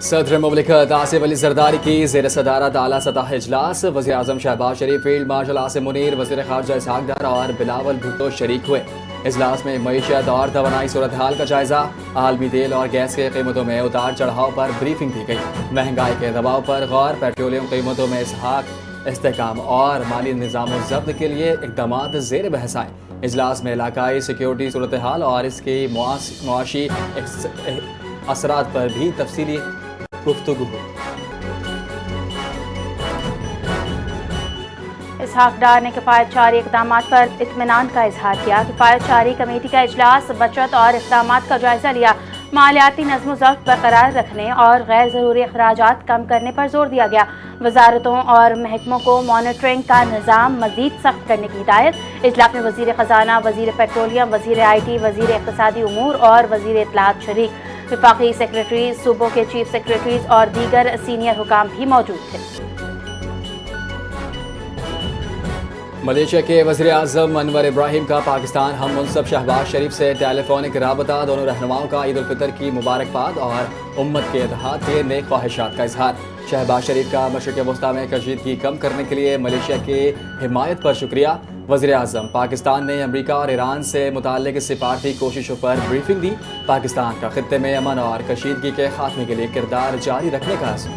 صدر مملکت آصف علی زرداری کی زیر صدارت اعلیٰ سطح اجلاس، وزیر اعظم شہباز شریف، فیلڈ مارشل عاصم منیر، وزیر خارجہ اسحاق ڈار اور بلاول بھٹو شریک ہوئے۔ اجلاس میں معیشت اور توانائی صورتحال کا جائزہ، عالمی تیل اور گیس کے قیمتوں میں اتار چڑھاؤ پر بریفنگ دی گئی۔ مہنگائی کے دباؤ پر غور، پیٹرولیم قیمتوں میں استحکام اور مالی نظام و ضبط کے لیے اقدامات زیر بحث آئے۔ اجلاس میں علاقائی سیکیورٹی صورتحال اور اس کی معاشی اثرات پر بھی تفصیلی گفتگو ہوئی۔ اسحاق ڈار نے کفایت جاری اقدامات پر اطمینان کا اظہار کیا۔ کفایت جاری کمیٹی کا اجلاس بچت اور اقدامات کا جائزہ لیا۔ مالیاتی نظم و ضبط برقرار رکھنے اور غیر ضروری اخراجات کم کرنے پر زور دیا گیا۔ وزارتوں اور محکموں کو مانیٹرنگ کا نظام مزید سخت کرنے کی ہدایت۔ اجلاس میں وزیر خزانہ، وزیر پیٹرولیم، وزیر آئی ٹی، وزیر اقتصادی امور اور وزیر اطلاعات شریک۔ وفاقی سیکریٹریز، صوبوں کے چیف سیکریٹریز اور دیگر سینئر حکام بھی موجود تھے۔ ملائیشیا کے وزیر اعظم انور ابراہیم کا پاکستان ہم منصب شہباز شریف سے ٹیلی فونک رابطہ، دونوں رہنماؤں کا عید الفطر کی مبارکباد اور امت کے اتحاد کے نیک خواہشات کا اظہار۔ شہباز شریف کا مشرق وسطی میں کشیدگی کم کرنے کے لیے ملائیشیا کی حمایت پر شکریہ۔ وزیر اعظم پاکستان نے امریکہ اور ایران سے متعلق سفارتی کوششوں پر بریفنگ دی۔ پاکستان کا خطے میں امن اور کشیدگی کے خاتمے کے لیے کردار جاری رکھنے کا عزم۔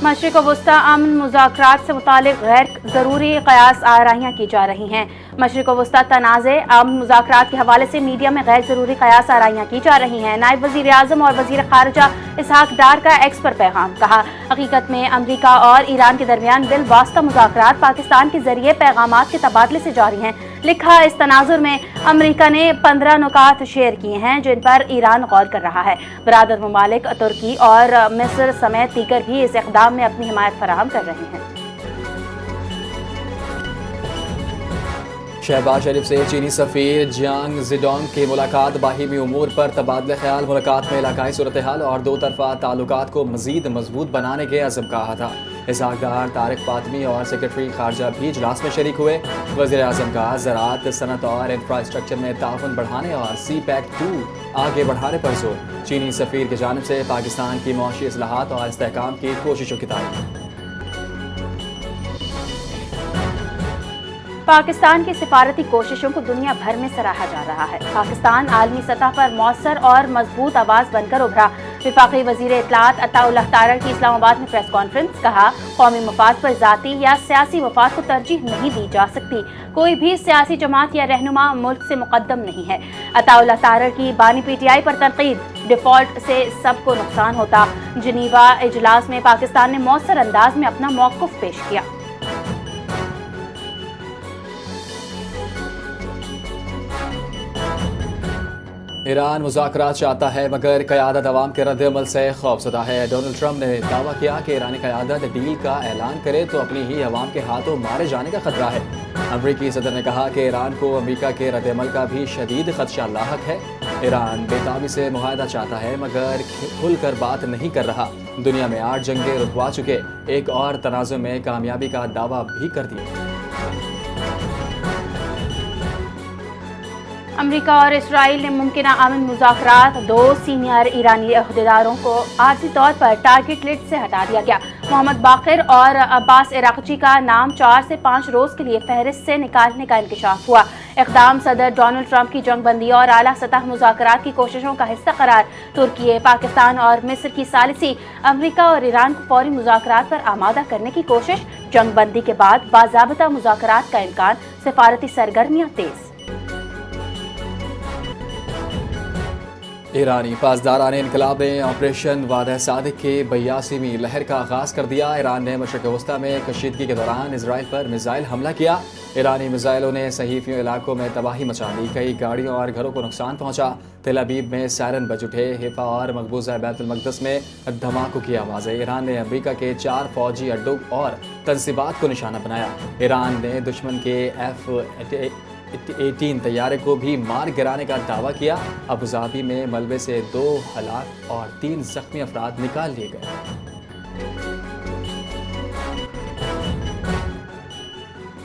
مشرق وسطی امن مذاکرات سے متعلق غیر ضروری قیاس آرائیاں کی جا رہی ہیں۔ مشرق وسطی تنازع امن مذاکرات کے حوالے سے میڈیا میں غیر ضروری قیاس آرائیاں کی جا رہی ہیں۔ نائب وزیر اعظم اور وزیر خارجہ اسحاق ڈار کا ایکس پر پیغام، کہا حقیقت میں امریکہ اور ایران کے درمیان بالواسطہ مذاکرات پاکستان کے ذریعے پیغامات کے تبادلے سے جاری ہیں۔ لکھا اس تناظر میں امریکہ نے 15 نکات شیئر کیے ہیں جن پر ایران غور کر رہا ہے۔ برادر ممالک ترکی اور مصر سمیت دیگر بھی اس اقدام میں اپنی حمایت فراہم کر رہے ہیں۔ شہباز شریف سے چینی سفیر جیانگ زیڈونگ کی ملاقات، باہمی امور پر تبادلہ خیال۔ ملاقات میں علاقائی صورتحال اور دو طرفہ تعلقات کو مزید مضبوط بنانے کے عزم کہا تھا۔ اسحاق ڈار، طارق فاطمی اور سیکرٹری خارجہ بھی اجلاس میں شریک ہوئے۔ وزیر اعظم کا زراعت، صنعت اور انفراسٹرکچر میں تعاون بڑھانے اور سی پیک 2 آگے بڑھانے پر زور۔ چینی سفیر کی جانب سے پاکستان کی معاشی اصلاحات اور استحکام کی کوششوں کی تعریف۔ پاکستان کی سفارتی کوششوں کو دنیا بھر میں سراہا جا رہا ہے۔ پاکستان عالمی سطح پر مؤثر اور مضبوط آواز بن کر ابھرا۔ وفاقی وزیر اطلاعات عطا اللہ تارڑ کی اسلام آباد میں پریس کانفرنس، کہا قومی مفاد پر ذاتی یا سیاسی مفاد کو ترجیح نہیں دی جا سکتی۔ کوئی بھی سیاسی جماعت یا رہنما ملک سے مقدم نہیں ہے۔ عطا اللہ تارڑ کی بانی پی ٹی آئی پر تنقید، ڈیفالٹ سے سب کو نقصان ہوتا۔ جنیوا اجلاس میں پاکستان نے مؤثر انداز میں اپنا موقف پیش کیا۔ ایران مذاکرات چاہتا ہے مگر قیادت عوام کے رد عمل سے خوفزدہ ہے۔ ڈونلڈ ٹرمپ نے دعویٰ کیا کہ ایرانی قیادت ڈیل کا اعلان کرے تو اپنی ہی عوام کے ہاتھوں مارے جانے کا خطرہ ہے۔ امریکی صدر نے کہا کہ ایران کو امریکہ کے رد عمل کا بھی شدید خدشہ لاحق ہے۔ ایران بے تابی سے معاہدہ چاہتا ہے مگر کھل کر بات نہیں کر رہا۔ دنیا میں 8 جنگیں رکوا چکے، ایک اور تنازع میں کامیابی کا دعویٰ بھی کر دیا۔ امریکہ اور اسرائیل نے ممکنہ امن مذاکرات، 2 سینئر ایرانی عہدیداروں کو عارضی طور پر ٹارگٹ لسٹ سے ہٹا دیا گیا۔ محمد باقر اور عباس عراقچی کا نام 4 سے 5 روز کے لیے فہرست سے نکالنے کا انکشاف ہوا۔ اقدام صدر ڈونلڈ ٹرمپ کی جنگ بندی اور اعلیٰ سطح مذاکرات کی کوششوں کا حصہ قرار۔ ترکی، پاکستان اور مصر کی ثالثی، امریکہ اور ایران کو فوری مذاکرات پر آمادہ کرنے کی کوشش۔ جنگ بندی کے بعد باضابطہ مذاکرات کا امکان، سفارتی سرگرمیاں تیز۔ ایرانی پاسداران انقلاب نے آپریشن وعدہ صادق کی 82ویں لہر کا آغاز کر دیا۔ ایران نے مشرق وسطی میں کشیدگی کے دوران اسرائیل پر میزائل حملہ کیا۔ ایرانی میزائلوں نے صحیفیوں علاقوں میں تباہی مچا دی، کئی گاڑیوں اور گھروں کو نقصان پہنچا۔ تل ابیب میں سائرن بج اٹھے، حیفا اور مقبوضہ بیت المقدس میں دھماکوں کی آوازیں۔ ایران نے امریکہ کے 4 فوجی اڈوں اور تنصیبات کو نشانہ بنایا۔ ایران نے دشمن کے F-18 طیارے کو بھی مار گرانے کا دعویٰ کیا۔ ابوظہبی میں ملبے سے 2 ہلاک اور 3 زخمی افراد نکال لیے گئے۔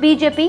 BJP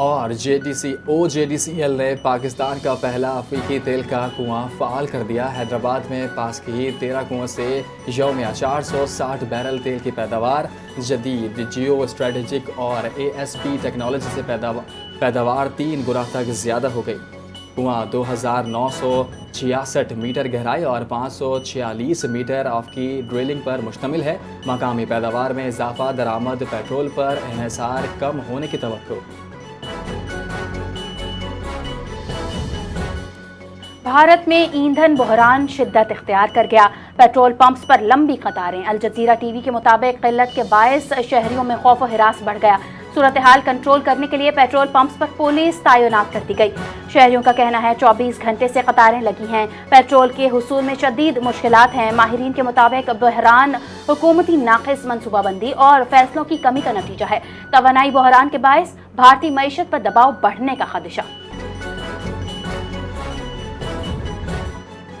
اور OJDCL نے پاکستان کا پہلا افریقی تیل کا کنواں فعال کر دیا۔ حیدرآباد میں پاس کی 13 کنووں سے یومیہ 460 بیرل تیل کی پیداوار۔ جدید جیو اسٹریٹجک اور ASP ٹیکنالوجی سے پیداوار 3 گنا تک زیادہ ہو گئی۔ کنواں 2966 میٹر گہرائی اور 546 میٹر آف کی ڈرلنگ پر مشتمل ہے۔ مقامی پیداوار میں اضافہ، درآمد، پیٹرول پر انحصار کم ہونے کی توقع۔ بھارت میں ایندھن بحران شدت اختیار کر گیا۔ پیٹرول پمپس پر لمبی قطاریں۔ الجزیرہ ٹی وی کے مطابق قلت کے باعث شہریوں میں خوف و ہراس بڑھ گیا۔ صورتحال کنٹرول کرنے کے لیے پیٹرول پمپس پر پولیس تعینات کر دی گئی۔ شہریوں کا کہنا ہے 24 گھنٹے سے قطاریں لگی ہیں۔ پیٹرول کے حصول میں شدید مشکلات ہیں۔ ماہرین کے مطابق بحران حکومتی ناقص منصوبہ بندی اور فیصلوں کی کمی کا نتیجہ ہے۔ توانائی بحران کے باعث بھارتی معیشت پر دباؤ بڑھنے کا خدشہ۔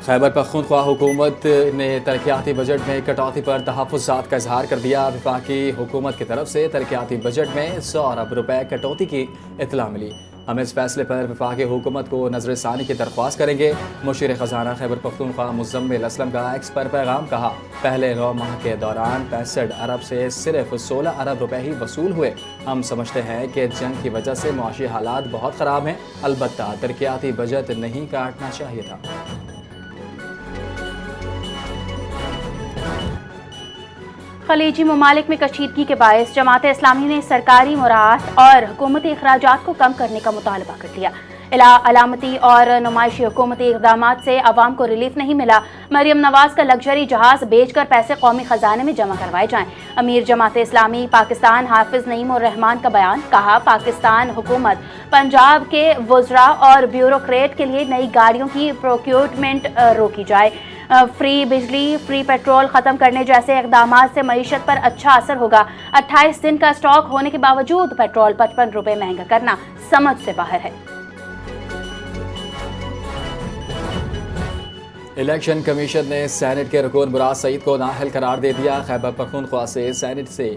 خیبر پختونخوا حکومت نے ترقیاتی بجٹ میں کٹوتی پر تحفظات کا اظہار کر دیا۔ وفاقی حکومت کی طرف سے ترقیاتی بجٹ میں 100 ارب روپے کٹوتی کی اطلاع ملی۔ ہم اس فیصلے پر وفاقی حکومت کو نظر ثانی کی درخواست کریں گے۔ مشیر خزانہ خیبر پختونخوا مزمل اسلم کا ایکس پر پیغام کہا، پہلے 9 ماہ کے دوران 65 ارب سے صرف 16 ارب روپے ہی وصول ہوئے۔ ہم سمجھتے ہیں کہ جنگ کی وجہ سے معاشی حالات بہت خراب ہیں، البتہ ترقیاتی بجٹ نہیں کاٹنا چاہیے تھا۔ خلیجی ممالک میں کشیدگی کے باعث جماعت اسلامی نے سرکاری مراعات اور حکومتی اخراجات کو کم کرنے کا مطالبہ کر دیا۔ علامتی اور نمائشی حکومتی اقدامات سے عوام کو ریلیف نہیں ملا۔ مریم نواز کا لگژری جہاز بیچ کر پیسے قومی خزانے میں جمع کروائے جائیں۔ امیر جماعت اسلامی پاکستان حافظ نعیم الرحمان کا بیان، کہا پاکستان حکومت پنجاب کے وزراء اور بیوروکریٹ کے لیے نئی گاڑیوں کی پروکیورمنٹ روکی جائے۔ فری بجلی، فری پیٹرول ختم کرنے جیسے اقدامات سے معیشت پر اچھا اثر ہوگا۔ 28 دن کا سٹاک ہونے کے باوجود پیٹرول 55 روپے مہنگا کرنا سمجھ سے باہر ہے۔ الیکشن کمیشن نے سینٹ کے رکن مراد سعید کو نااہل قرار دے دیا۔ خیبر پختونخوا سے سینٹ سے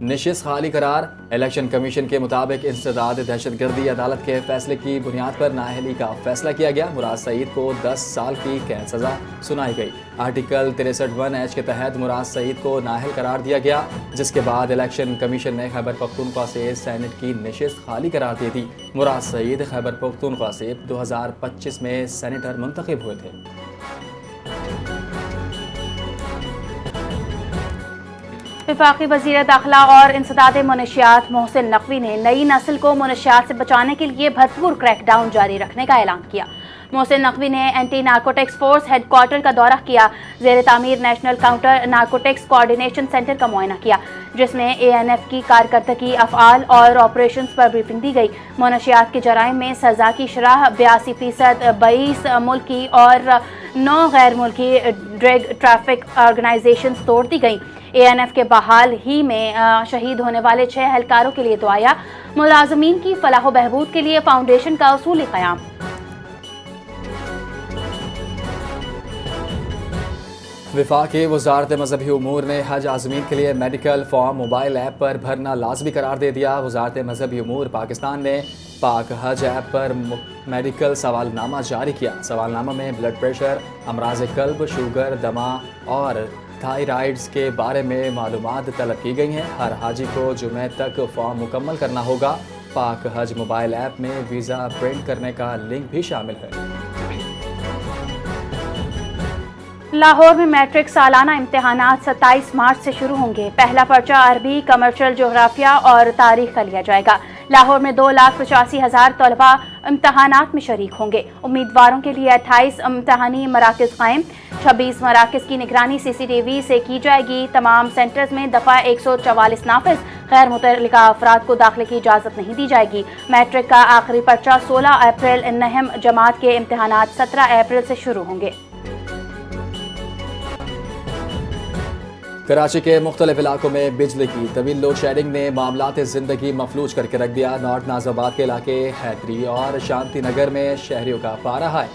نشست خالی قرار۔ الیکشن کمیشن کے مطابق انسداد دہشت گردی عدالت کے فیصلے کی بنیاد پر نااہلی کا فیصلہ کیا گیا۔ مراد سعید کو 10 سال کی قید سزا سنائی گئی۔ آرٹیکل 63(1)H کے تحت مراد سعید کو نااہل قرار دیا گیا، جس کے بعد الیکشن کمیشن نے خیبر پختونخوا سے سینٹ کی نشست خالی قرار دی تھی۔ مراد سعید خیبر پختونخوا سے 2025 میں سینیٹر منتخب ہوئے تھے۔ وفاقی وزیر داخلہ اور انسداد منشیات محسن نقوی نے نئی نسل کو منشیات سے بچانے کے لیے بھرپور کریک ڈاؤن جاری رکھنے کا اعلان کیا۔ محسن نقوی نے anti narcotics force head quarter کا دورہ کیا، زیر تعمیر national counter narcotics coordination centre کا معائنہ کیا، جس میں ANF کی کارکردگی، افعال اور آپریشنز پر بریفنگ دی گئی۔ منشیات کے جرائم میں سزا کی شرح 82%، 22 ملکی اور 9 غیر ملکی ڈرگ ٹریفک آرگنائزیشنز توڑ دی گئیں۔ ANF کے بحال ہی میں شہید ہونے والے 6 اہلکاروں کے لیے دعائیں۔ ملازمین کی فلاح و بہبود کے لیے فاؤنڈیشن کا اصولی قیام۔ وفاقی وزارت مذہبی امور نے حج عازمین کے لیے میڈیکل فارم موبائل ایپ پر بھرنا لازمی قرار دے دیا۔ وزارت مذہبی امور پاکستان نے پاک حج ایپ پر میڈیکل سوالنامہ جاری کیا۔ سوالنامہ میں بلڈ پریشر، امراض قلب، شوگر، دمہ اور تھائرائیڈز کے بارے میں معلومات طلب کی گئی ہیں۔ ہر حاجی کو جمعہ تک فارم مکمل کرنا ہوگا۔ پاک حج موبائل ایپ میں ویزا پرنٹ کرنے کا لنک بھی شامل ہے۔ لاہور میں میٹرک سالانہ امتحانات 27 مارچ سے شروع ہوں گے۔ پہلا پرچہ عربی، کمرشل، جغرافیہ اور تاریخ کا لیا جائے گا۔ لاہور میں 2,85,000 طلباء امتحانات میں شریک ہوں گے۔ امیدواروں کے لیے 28 امتحانی مراکز قائم، 26 مراکز کی نگرانی CCTV سے کی جائے گی۔ تمام سینٹرز میں دفعہ 144 نافذ، غیر متعلقہ افراد کو داخلے کی اجازت نہیں دی جائے گی۔ میٹرک کا آخری پرچہ 16 اپریل، نہم جماعت کے امتحانات 17 اپریل سے شروع ہوں گے۔ کراچی کے مختلف علاقوں میں بجلی کی طویل لوڈ شیڈنگ نے معاملات زندگی مفلوج کر کے رکھ دیا۔ نارتھ ناز آباد کے علاقے حیدری اور شانتی نگر میں شہریوں کا پارہ ہے۔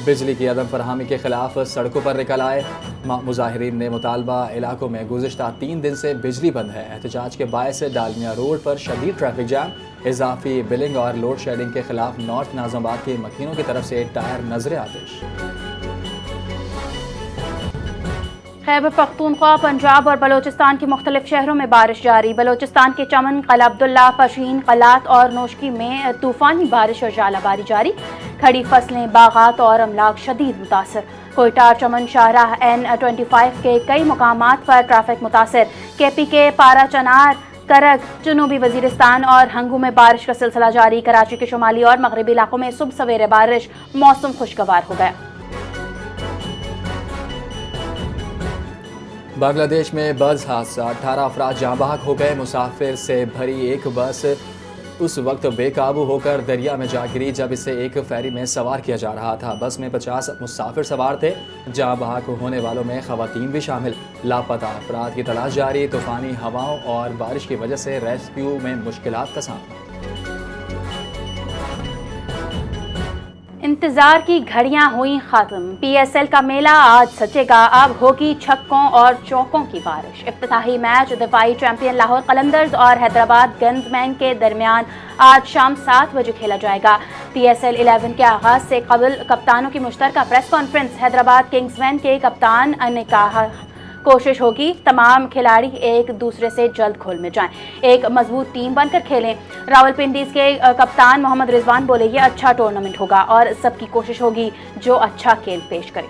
بجلی کی عدم فراہمی کے خلاف سڑکوں پر نکل آئے مظاہرین نے مطالبہ علاقوں میں گزشتہ 3 دن سے بجلی بند ہے۔ احتجاج کے باعث ڈالمیا روڈ پر شدید ٹریفک جام، اضافی بلنگ اور لوڈ شیڈنگ کے خلاف نارتھ ناظم آباد کے مکینوں کی طرف سے ٹائر نظر آتش۔ خیبر پختونخوا، پنجاب اور بلوچستان کے مختلف شہروں میں بارش جاری۔ بلوچستان کے چمن، قلعہ عبداللہ، پشین، قلات اور نوشکی میں طوفانی بارش اور ژالہ باری جاری۔ کھڑی فصلیں، باغات اور املاک شدید متاثر۔ کوئٹہ، چمن، شاہراہ N25 کے کئی مقامات پر ٹریفک متاثر۔ KP کے پارا چنار، کرگ، جنوبی وزیرستان اور ہنگو میں بارش کا سلسلہ جاری۔ کراچی کے شمالی اور مغربی علاقوں میں صبح سویرے بارش، موسم خوشگوار ہو گیا۔ بنگلہ دیش میں بس حادثہ، 18 افراد جاں بحق ہو گئے۔ مسافر سے بھری ایک بس اس وقت بے قابو ہو کر دریا میں جا گری جب اسے ایک فیری میں سوار کیا جا رہا تھا۔ بس میں 50 مسافر سوار تھے۔ جاں بحق ہونے والوں میں خواتین بھی شامل۔ لاپتہ افراد کی تلاش جاری۔ طوفانی ہواؤں اور بارش کی وجہ سے ریسکیو میں مشکلات کا سامنا۔ انتظار کی گھڑیاں ہوئیں ختم۔ PSL کا میلہ آج سجے گا۔ اب ہوگی چھکوں اور چوکوں کی بارش۔ افتتاحی میچ دفاعی چیمپئن لاہور قلندرز اور حیدرآباد گنز مین کے درمیان آج شام 7 بجے کھیلا جائے گا۔ PSL 11 کے آغاز سے قبل کپتانوں کی مشترکہ پریس کانفرنس۔ حیدرآباد کنگز مین کے کپتان نے کہا کوشش ہوگی تمام کھلاڑی ایک دوسرے سے جلد گھل میں جائیں، ایک مضبوط ٹیم بن کر کھیلیں۔ راولپنڈیز کے کپتان محمد رضوان بولے یہ اچھا ٹورنامنٹ ہوگا اور سب کی کوشش ہوگی جو اچھا کھیل پیش کرے۔